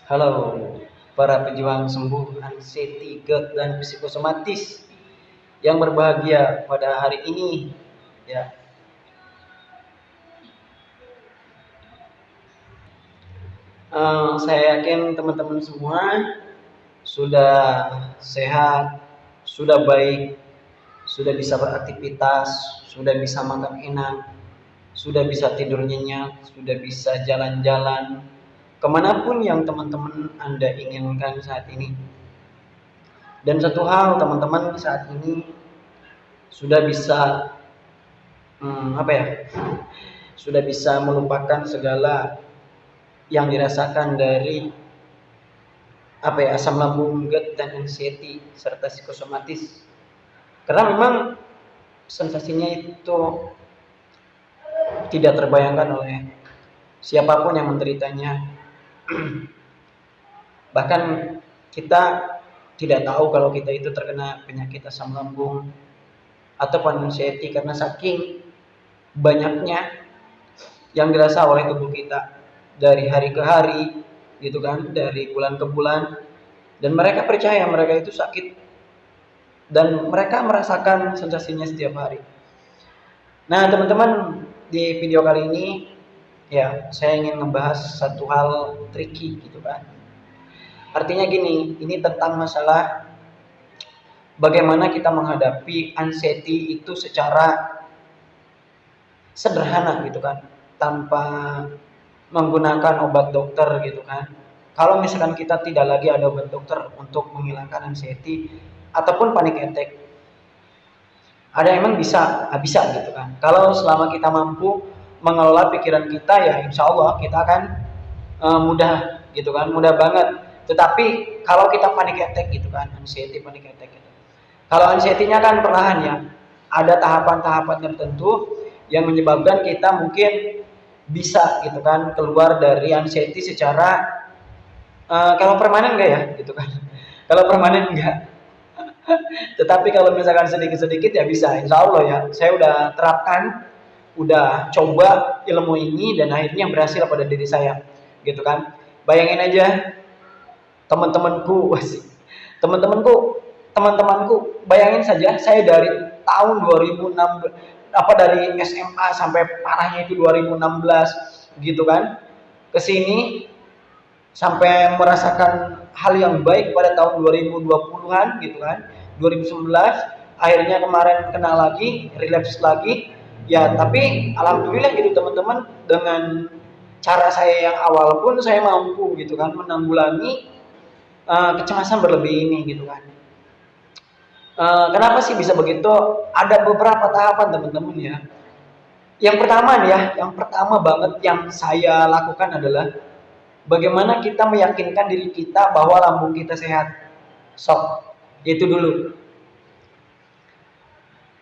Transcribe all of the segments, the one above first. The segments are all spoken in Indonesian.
Halo, para pejuang sembuh anxiety, GERD, dan psikosomatis yang berbahagia pada hari ini. Ya, saya yakin teman-teman semua sudah sehat, sudah baik, sudah bisa beraktivitas, sudah bisa makan enak, sudah bisa tidur nyenyak, sudah bisa jalan-jalan kemanapun yang teman-teman Anda inginkan saat ini. Dan satu hal, teman-teman saat ini sudah bisa apa ya, sudah bisa melupakan segala yang dirasakan dari apa ya, asam lambung, GERD, dan anxiety serta psikosomatis, karena memang sensasinya itu tidak terbayangkan oleh siapapun yang menderitanya. Bahkan kita tidak tahu kalau kita itu terkena penyakit asam lambung ataupun anxiety karena saking banyaknya yang dirasa oleh tubuh kita dari hari ke hari, gitu kan, dari bulan ke bulan, dan mereka percaya mereka itu sakit dan mereka merasakan sensasinya setiap hari. Nah, teman-teman, di video kali ini ya saya ingin membahas satu hal tricky, gitu kan. Artinya gini, ini tentang masalah bagaimana kita menghadapi anxiety itu secara sederhana, gitu kan, tanpa menggunakan obat dokter, gitu kan. Kalau misalkan kita tidak lagi ada obat dokter untuk menghilangkan anxiety ataupun panic attack, ada yang emang bisa gitu kan. Kalau selama kita mampu mengelola pikiran kita, ya insya Allah kita akan mudah, gitu kan, mudah banget. Tetapi kalau kita panic attack, gitu kan, anxiety, panic attack gitu. Kalau anxiety-nya kan perlahan ya, ada tahapan-tahapan tertentu yang menyebabkan kita mungkin bisa, gitu kan, keluar dari anxiety secara kalau permanen enggak ya, gitu kan. Kalau permanen enggak. Tetapi kalau misalkan sedikit-sedikit ya bisa, insya Allah ya. Saya udah terapkan, udah coba ilmu ini dan akhirnya berhasil pada diri saya, gitu kan. Bayangin aja teman-temanku, teman-temanku, teman-temanku, bayangin saja saya dari tahun 2006, apa, dari SMA sampai parahnya itu 2016, gitu kan, ke sini sampai merasakan hal yang baik pada tahun 2020-an, gitu kan, 2019, akhirnya kemarin kena lagi, relapse lagi. Ya, tapi alhamdulillah gitu teman-teman, dengan cara saya yang awal pun saya mampu, gitu kan, menanggulangi kecemasan berlebih ini, gitu kan. Kenapa sih bisa begitu? Ada beberapa tahapan teman-teman ya. Yang pertama nih ya, yang pertama banget yang saya lakukan adalah bagaimana kita meyakinkan diri kita bahwa lambung kita sehat. Sok, itu dulu.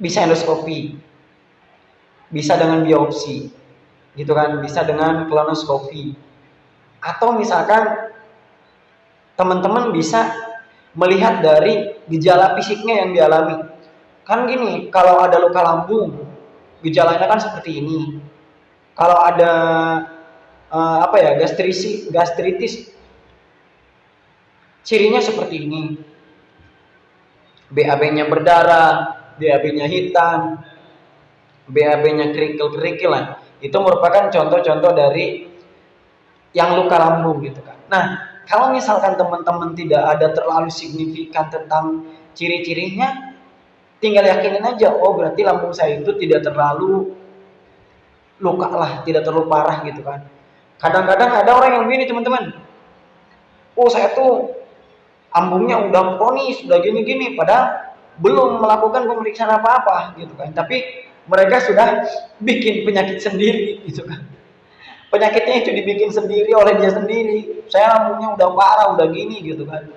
Bisa endoskopi, bisa dengan biopsi, gitu kan, bisa dengan kolonoskopi. Atau misalkan teman-teman bisa melihat dari gejala fisiknya yang dialami. Kan gini, kalau ada luka lambung, gejalanya kan seperti ini. Kalau ada apa ya, gastritis, cirinya seperti ini. BAB-nya berdarah, BAB-nya hitam, BAB-nya kerikil-kerikilan. Itu merupakan contoh-contoh dari yang luka lambung, gitu kan. Nah, kalau misalkan teman-teman tidak ada terlalu signifikan tentang ciri-cirinya, tinggal yakinin aja, oh berarti lambung saya itu tidak terlalu luka lah, tidak terlalu parah, gitu kan. Kadang-kadang ada orang yang begini teman-teman, oh saya tuh lambungnya udah kronis, udah gini-gini, padahal belum melakukan pemeriksaan apa-apa, gitu kan. Tapi mereka sudah bikin penyakit sendiri, gitu kan. Penyakitnya itu dibikin sendiri oleh dia sendiri. Saya lambungnya udah parah, udah gini, gitu kan.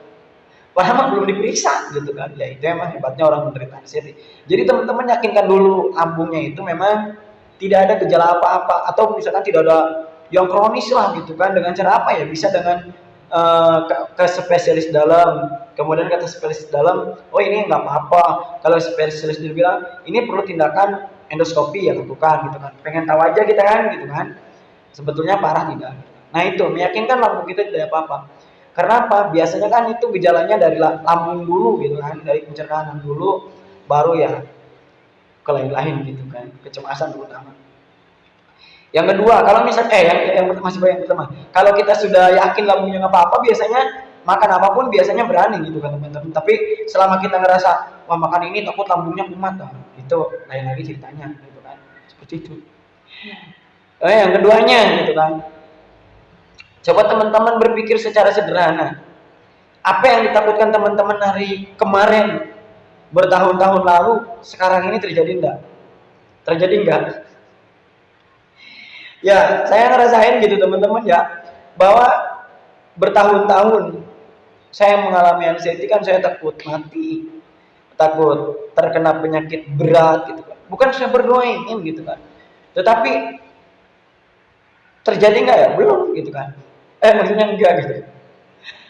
Padahal belum diperiksa, gitu kan. Ya itu emang hebatnya orang menderita anxiety. Jadi teman-teman yakinkan dulu lambungnya itu memang tidak ada gejala apa-apa, atau misalkan tidak ada yang kronis lah, gitu kan. Dengan cara apa ya? Bisa dengan ke spesialis dalam. Kemudian kata spesialis dalam, oh ini nggak apa-apa. Kalau spesialis dia bilang ini perlu tindakan endoskopi, ya lakukan, gitu kan. Pengen tahu aja kita kan, gitu kan. Sebetulnya parah tidak. Nah itu meyakinkan lambung kita tidak apa-apa. Karena apa? Biasanya kan itu gejalanya dari lambung dulu gitu kan, dari pencernaan dulu, baru ya ke lain-lain gitu kan, kecemasan terutama. Yang kedua, kalau misal yang masih banyak pertama. Kalau kita sudah yakin lambungnya nggak apa-apa, biasanya makan apapun biasanya berani gitu kan teman-teman. Tapi selama kita ngerasa wah makan ini takut lambungnya kumat, nah, itu lain lagi ceritanya gitu kan. Seperti itu. Yang keduanya gitu kan. Coba teman-teman berpikir secara sederhana. Apa yang ditakutkan teman-teman hari kemarin bertahun-tahun lalu sekarang ini terjadi enggak? Terjadi enggak? Ya, saya ngerasain gitu teman-teman ya, bahwa bertahun-tahun saya mengalami anxiety kan saya takut mati, takut terkena penyakit berat gitu kan. Bukan saya berdoa ingin gitu kan. Tetapi terjadi nggak ya? Belum gitu kan. Maksudnya enggak gitu.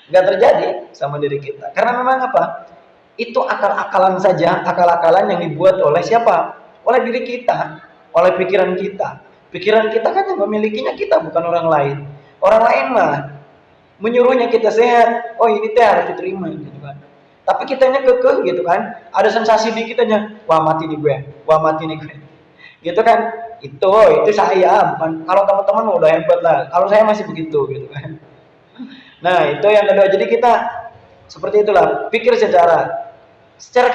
Nggak terjadi sama diri kita. Karena memang apa? Itu akal-akalan saja, akal-akalan yang dibuat oleh siapa? Oleh diri kita, oleh pikiran kita. Pikiran kita kan yang memilikinya kita, bukan orang lain. Orang lain mah menyuruhnya kita sehat, oh ini teh harus diterima gitu kan. Tapi kitanya kekeh gitu kan, ada sensasi di kitanya, wah mati nih gue, wah mati nih gue. Gitu kan, itu saya, bukan. Kalau teman-teman udah hebat lah, kalau saya masih begitu gitu kan. Nah itu yang kedua, jadi kita seperti itulah, pikir secara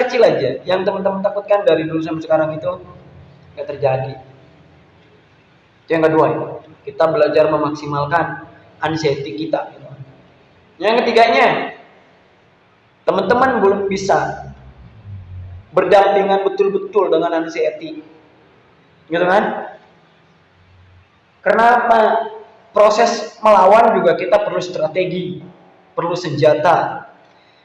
kecil aja, yang teman-teman takutkan dari dulu sampai sekarang itu nggak terjadi. Itu yang kedua ya, kita belajar memaksimalkan anxiety kita. Yang ketiganya, teman-teman belum bisa berdampingan betul-betul dengan anxiety, gitu kan? Kenapa? Proses melawan juga kita perlu strategi, perlu senjata.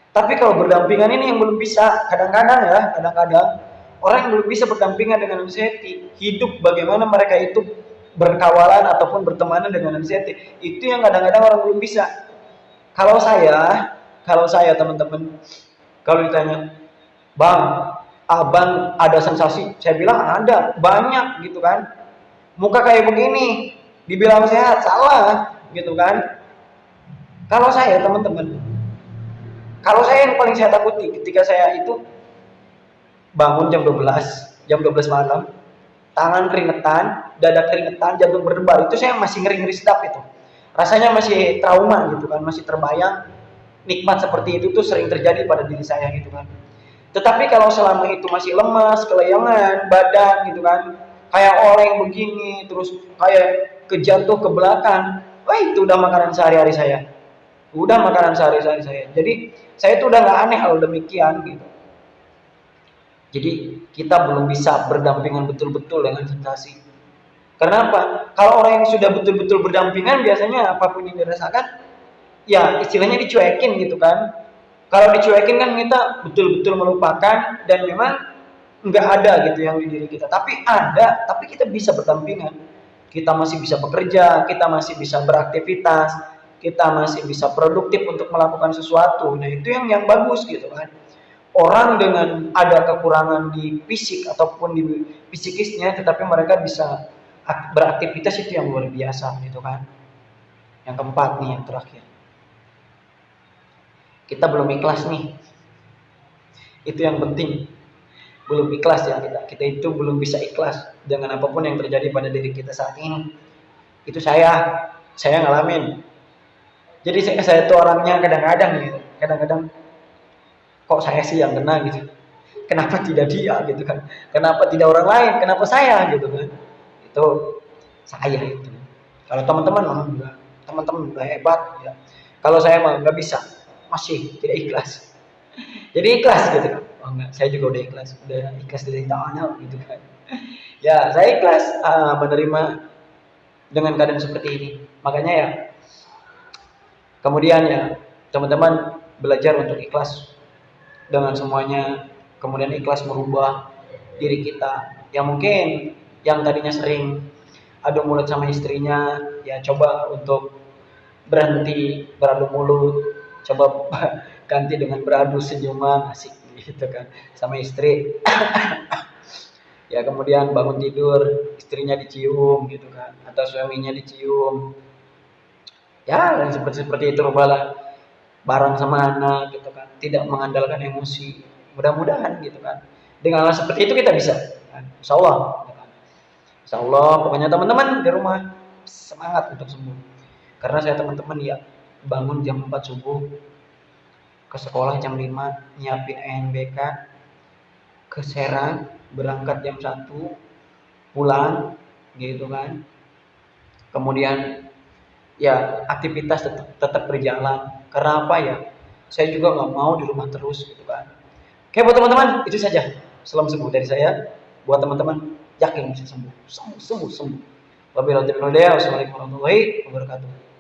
Tapi kalau berdampingan ini yang belum bisa, kadang-kadang orang yang belum bisa berdampingan dengan anxiety, hidup bagaimana mereka itu berkawalan ataupun bertemanan dengan anxiety, itu yang kadang-kadang orang belum bisa. Kalau saya teman-teman, kalau ditanya, bang, abang ada sensasi, saya bilang ada, banyak gitu kan. Muka kayak begini, dibilang sehat, salah gitu kan. Kalau saya teman-teman, kalau saya yang paling saya takuti ketika saya itu bangun jam 12 malam, tangan keringetan, dada keringetan, jantung berdebar, itu saya masih ngeri-ngeri sedap itu. Rasanya masih trauma gitu kan, masih terbayang nikmat seperti itu tuh sering terjadi pada diri saya gitu kan. Tetapi kalau selama itu masih lemas, kelayangan, badan gitu kan, kayak oleng begini, terus kayak kejatuh ke belakang, wah itu udah makanan sehari-hari saya. Udah makanan sehari-hari saya. Jadi saya itu udah nggak aneh hal demikian gitu. Jadi kita belum bisa berdampingan betul-betul dengan sensasi. Kenapa? Kalau orang yang sudah betul-betul berdampingan biasanya apapun yang dirasakan, ya istilahnya dicuekin gitu kan. Kalau dicuekin kan kita betul-betul melupakan dan memang nggak ada gitu yang di diri kita. Tapi ada, tapi kita bisa berdampingan. Kita masih bisa bekerja, kita masih bisa beraktivitas, kita masih bisa produktif untuk melakukan sesuatu. Nah itu yang bagus gitu kan. Orang dengan ada kekurangan di fisik ataupun di psikisnya, tetapi mereka bisa beraktivitas, itu yang luar biasa gitu kan. Yang keempat nih, yang terakhir, kita belum ikhlas nih, itu yang penting, belum ikhlas ya kita itu belum bisa ikhlas dengan apapun yang terjadi pada diri kita saat ini. Itu saya ngalamin. Jadi saya tuh orangnya kadang-kadang gitu, kadang-kadang kok saya sih yang kena gitu, kenapa tidak dia gitu kan, kenapa tidak orang lain, kenapa saya gitu kan. Itu saya itu. Kalau teman-teman mah enggak, teman-teman udah hebat ya. Kalau saya mah nggak bisa, masih tidak ikhlas. Jadi ikhlas gitu kan. Oh enggak, saya juga udah ikhlas dari awal gitu kan. Ya, saya ikhlas menerima dengan keadaan seperti ini. Makanya ya, kemudian ya teman-teman belajar untuk ikhlas dengan semuanya, kemudian ikhlas merubah diri kita. Ya mungkin yang tadinya sering adu mulut sama istrinya, ya coba untuk berhenti beradu mulut, coba ganti dengan beradu senyuman, asik gitu kan sama istri. Ya kemudian bangun tidur istrinya dicium gitu kan, atau suaminya dicium, ya dan seperti itu rubahlah bareng sama anak gitu kan, tidak mengandalkan emosi. Mudah-mudahan gitu kan. Dengan hal seperti itu kita bisa, kan? Insya Allah. Gitu kan. Insya Allah, pokoknya teman-teman di rumah semangat untuk sembuh. Karena saya teman-teman ya bangun jam 4 subuh, ke sekolah jam 5, nyiapin ENBK, ke Serang, berangkat jam 1, pulang gitu kan. Kemudian ya aktivitas tetap berjalan. Karena apa ya? Saya juga nggak mau di rumah terus gitu kan. Oke buat teman-teman itu saja. Salam sembuh dari saya. Buat teman-teman yakin bisa sembuh, sembuh, sembuh, sembuh. Wabillahi taufiq wal hidayah. Wassalamualaikum warahmatullahi wabarakatuh.